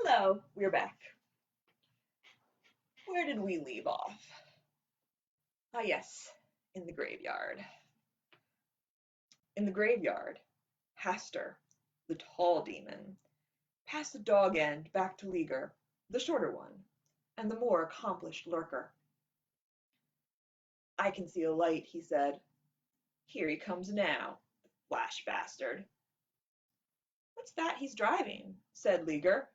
Hello, we're back. Where did we leave off? Ah, yes, in the graveyard. In the graveyard, Hastur, the tall demon, passed the dog end back to Liger, the shorter one, and the more accomplished lurker. I can see a light, he said. Here he comes now, the flash bastard. What's that he's driving? Said Liger.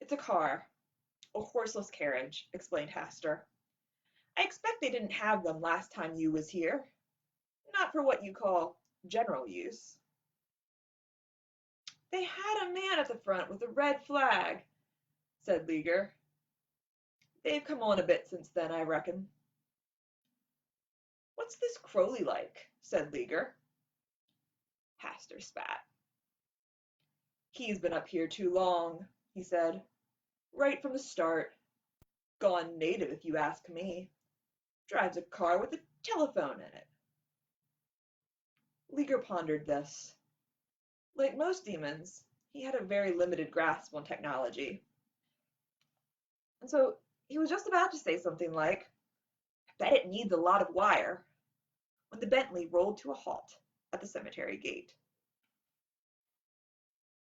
It's a car, a horseless carriage, explained Hastur. I expect they didn't have them last time you was here. Not for what you call general use. They had a man at the front with a red flag, said Liger. They've come on a bit since then, I reckon. What's this Crowley like? Said Liger. Hastur spat. He's been up here too long, he said. Right from the start. Gone native, if you ask me. Drives a car with a telephone in it. Liger pondered this. Like most demons, he had a very limited grasp on technology. And so he was just about to say something like, I bet it needs a lot of wire, when the Bentley rolled to a halt at the cemetery gate.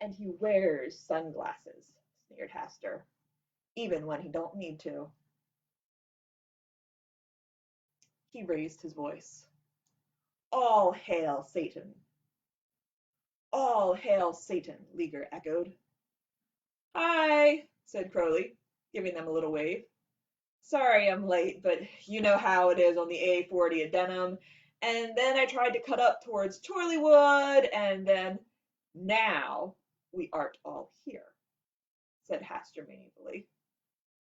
And he wears sunglasses, sneered Hastur, even when he don't need to. He raised his voice. All hail Satan. All hail Satan, Liger echoed. Hi, said Crowley, giving them a little wave. Sorry I'm late, but you know how it is on the A40 at Denham. And then I tried to cut up towards Chorleywood, and then now we art all here, said Hastur meaningfully.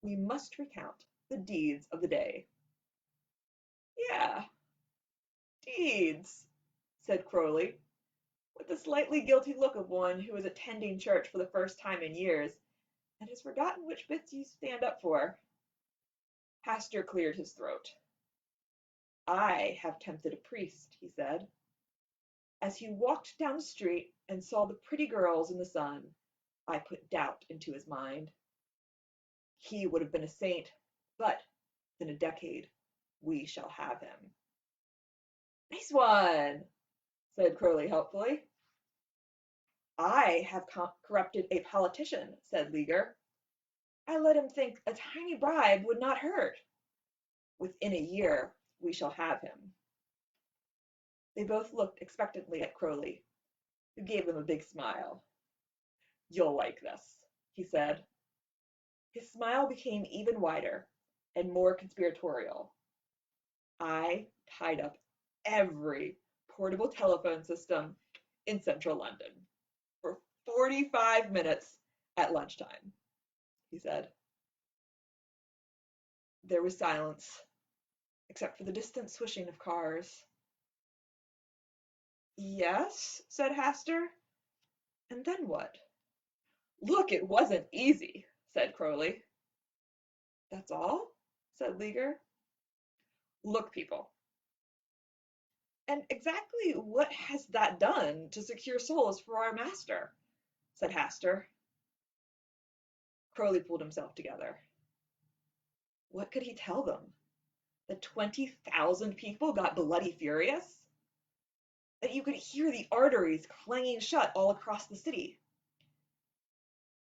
We must recount the deeds of the day. Yeah, deeds, said Crowley, with the slightly guilty look of one who is attending church for the first time in years and has forgotten which bits you stand up for. Hastur cleared his throat. I have tempted a priest, he said. As he walked down the street and saw the pretty girls in the sun, I put doubt into his mind. He would have been a saint, but in a decade we shall have him. Nice one, said Crowley helpfully. I have corrupted a politician, said Liger. I let him think a tiny bribe would not hurt. Within a year we shall have him. They both looked expectantly at Crowley, who gave them a big smile. You'll like this, he said. His smile became even wider and more conspiratorial. I tied up every portable telephone system in central London for 45 minutes at lunchtime, he said. There was silence, except for the distant swishing of cars. Yes, said Hastur. And then what? Look, it wasn't easy, said Crowley. That's all? Said Liger. Look, people. And exactly what has that done to secure souls for our master? Said Hastur. Crowley pulled himself together. What could he tell them? That 20,000 people got bloody furious? That you could hear the arteries clanging shut all across the city?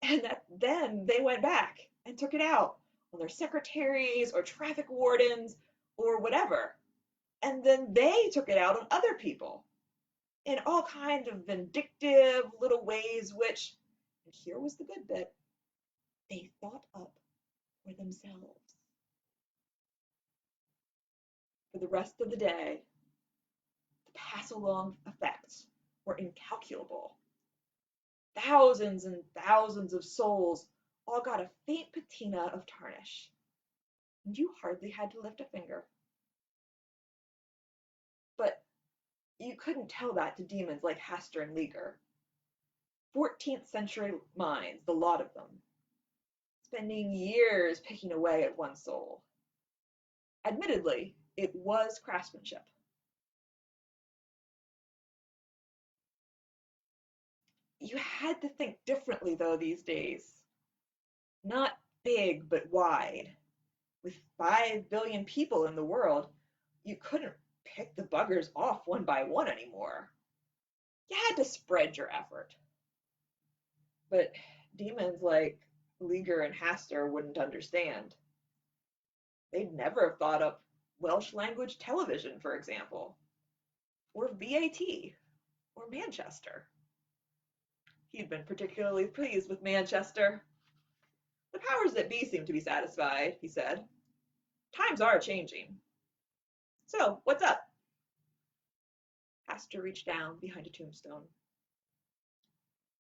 And that then they went back and took it out on their secretaries or traffic wardens or whatever. And then they took it out on other people in all kinds of vindictive little ways which, and here was the good bit, they thought up for themselves. For the rest of the day, the pass-along effects were incalculable. Thousands and thousands of souls all got a faint patina of tarnish, and you hardly had to lift a finger. But you couldn't tell that to demons like Hastur and Liger. 14th century minds, the lot of them, spending years picking away at one soul. Admittedly, it was craftsmanship. You had to think differently, though, these days, Not big, but wide. With 5 billion people in the world, you couldn't pick the buggers off one by one anymore. You had to spread your effort. But demons like Liger and Hastur wouldn't understand. They'd never have thought up Welsh language television, for example, or VAT, or Manchester. He'd been particularly pleased with Manchester. The powers that be seem to be satisfied, he said. Times are changing. So, what's up? Hastur reached down behind a tombstone.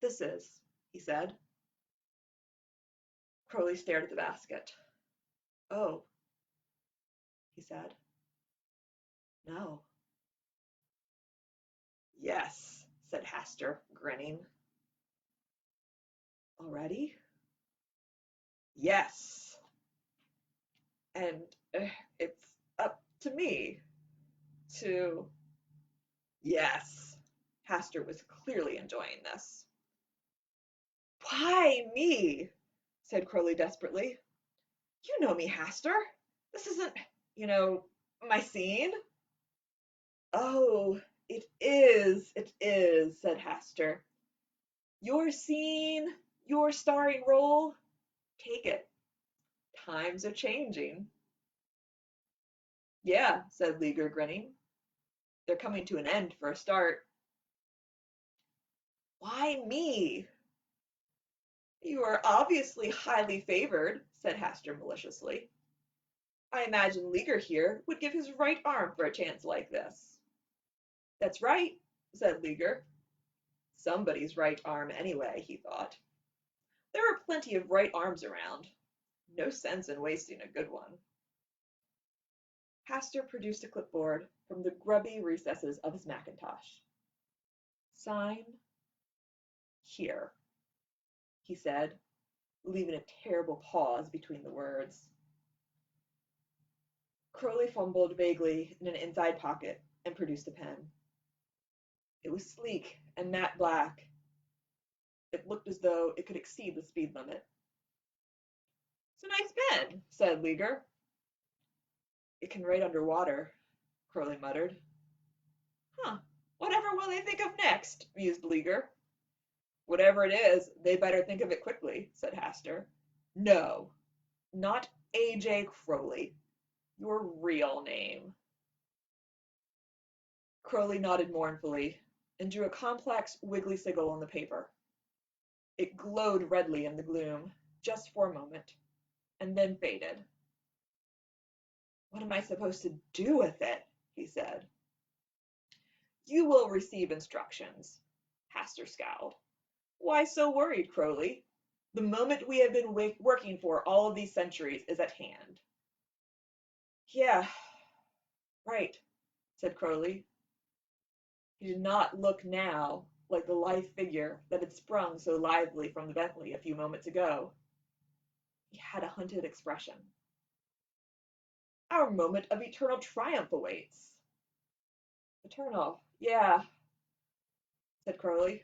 This is, he said. Crowley stared at the basket. Oh, he said. No. Yes, said Hastur, grinning. Already? Yes. And it's up to me to... Yes. Hastur was clearly enjoying this. Why me? Said Crowley desperately. You know me, Hastur. This isn't, my scene. Oh, it is, said Hastur. Your scene, your starring role, take it. Times are changing. Yeah, said Liger, grinning. They're coming to an end for a start. Why me? You are obviously highly favored, said Hastur maliciously. I imagine Liger here would give his right arm for a chance like this. That's right, said Liger. Somebody's right arm anyway, he thought. There are plenty of right arms around. No sense in wasting a good one. Hastur produced a clipboard from the grubby recesses of his Macintosh. Sign here, he said, leaving a terrible pause between the words. Crowley fumbled vaguely in an inside pocket and produced a pen. It was sleek and matte black. It looked as though it could exceed the speed limit. It's a nice pen, said Liger. It can write underwater, Crowley muttered. Huh, whatever will they think of next, mused Liger. Whatever it is, they better think of it quickly, said Hastur. No, not A.J. Crowley. Your real name. Crowley nodded mournfully and drew a complex, wiggly sigil on the paper. It glowed redly in the gloom, just for a moment, and then faded. What am I supposed to do with it? He said. You will receive instructions, Hastur scowled. Why so worried, Crowley? The moment we have been working for all of these centuries is at hand. Yeah, right, said Crowley. He did not look now like the lithe figure that had sprung so lithely from the Bentley a few moments ago. He had a hunted expression. Our moment of eternal triumph awaits. Eternal, yeah, said Crowley.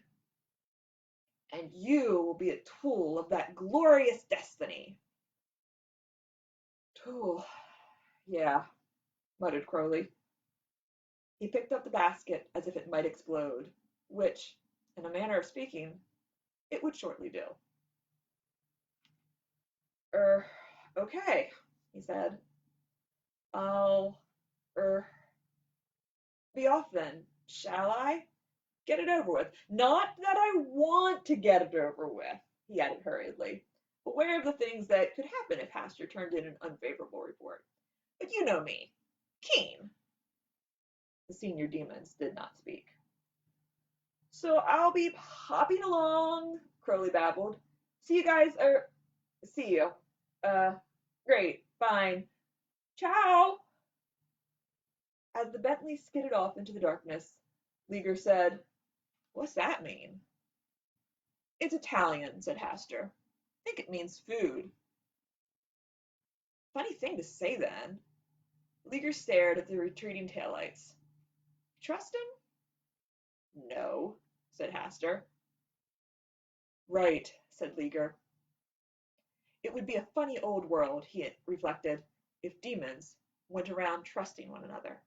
And you will be a tool of that glorious destiny. Tool, yeah, muttered Crowley. He picked up the basket as if it might explode, which, in a manner of speaking, it would shortly do. Okay, he said. I'll, be off then, shall I? Get it over with. Not that I want to get it over with, he added hurriedly, aware of the things that could happen if Hastur turned in an unfavorable report. But you know me. Keen. The senior demons did not speak. So I'll be popping along, Crowley babbled. See you guys, see you. Great, fine. Ciao! As the Bentley skidded off into the darkness, Liger said, What's that mean? It's Italian, said Hastur. I think it means food. Funny thing to say then. Liger stared at the retreating taillights. Trust him? No, said Hastur. Right, said Liger. It would be a funny old world, he reflected, if demons went around trusting one another.